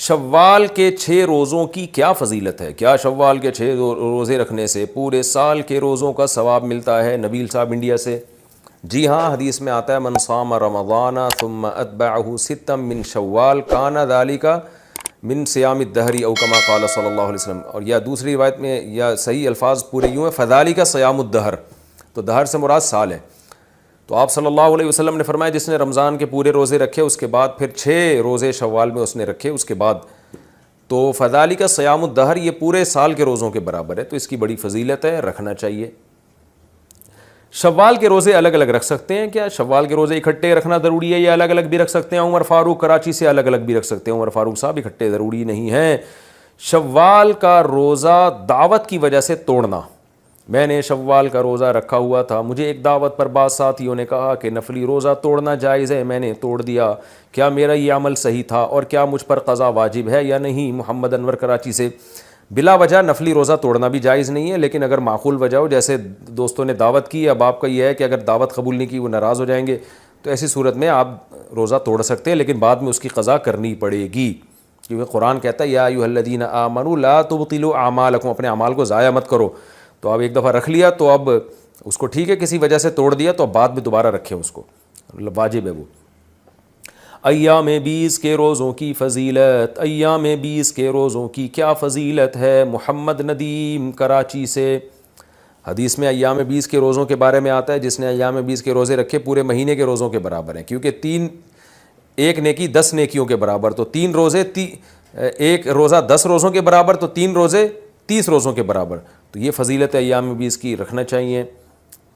شوال کے 6 روزوں کی کیا فضیلت ہے؟ کیا شوال کے 6 روزے رکھنے سے پورے سال کے روزوں کا ثواب ملتا ہے؟ نبیل صاحب انڈیا سے. جی ہاں، حدیث میں آتا ہے من صام رمضان ثم اتبعہ ستا من شوال کان ذلک من صیام الدہر او کما قال صلی اللہ علیہ وسلم. اور یا دوسری روایت میں یا صحیح الفاظ پورے یوں ہیں فذالک صیام الدہر، تو دہر سے مراد سال ہے. تو آپ صلی اللہ علیہ وسلم نے فرمایا جس نے رمضان کے پورے روزے رکھے اس کے بعد پھر 6 روزے شوال میں اس نے رکھے اس کے بعد، تو فذالک صیام الدہر، یہ پورے سال کے روزوں کے برابر ہے. تو اس کی بڑی فضیلت ہے، رکھنا چاہیے. شوال کے روزے الگ الگ رکھ سکتے ہیں کیا؟ شوال کے روزے اکٹھے رکھنا ضروری ہے یا الگ الگ بھی رکھ سکتے ہیں؟ عمر فاروق کراچی سے الگ الگ بھی رکھ سکتے ہیں. عمر فاروق صاحب اکٹھے ضروری نہیں ہیں. شوال کا روزہ دعوت کی وجہ سے توڑنا. میں نے شوال کا روزہ رکھا ہوا تھا، مجھے ایک دعوت پر بعض ساتھیوں نے کہا کہ نفلی روزہ توڑنا جائز ہے، میں نے توڑ دیا، کیا میرا یہ عمل صحیح تھا اور کیا مجھ پر قضا واجب ہے یا نہیں؟ محمد انور کراچی سے. بلا وجہ نفلی روزہ توڑنا بھی جائز نہیں ہے، لیکن اگر معقول وجہ ہو، جیسے دوستوں نے دعوت کی، اب آپ کا یہ ہے کہ اگر دعوت قبول نہیں کی وہ ناراض ہو جائیں گے، تو ایسی صورت میں آپ روزہ توڑ سکتے ہیں، لیکن بعد میں اس کی قضا کرنی پڑے گی، کیونکہ قرآن کہتا ہے یا ایھا الذین آمنوا لا تبطلوا اعمالکم، اپنے اعمال کو ضائع مت کرو. تو اب ایک دفعہ رکھ لیا تو اب اس کو ٹھیک ہے، کسی وجہ سے توڑ دیا تو اب بعد میں دوبارہ رکھیں اس کو، واجب ہے وہ. ایام 20 کے روزوں کی فضیلت. ایام 20 کے روزوں کی کیا فضیلت ہے؟ محمد ندیم کراچی سے. حدیث میں ایام 20 کے روزوں کے بارے میں آتا ہے جس نے ایام 20 کے روزے رکھے پورے مہینے کے روزوں کے برابر ہیں، کیونکہ ایک نیکی 10 نیکیوں کے برابر، تو 3 روزے ایک روزہ 10 روزوں کے برابر، تو 3 روزے 30 روزوں کے برابر. تو یہ فضیلت ہے ایام 20 کی، رکھنا چاہیے.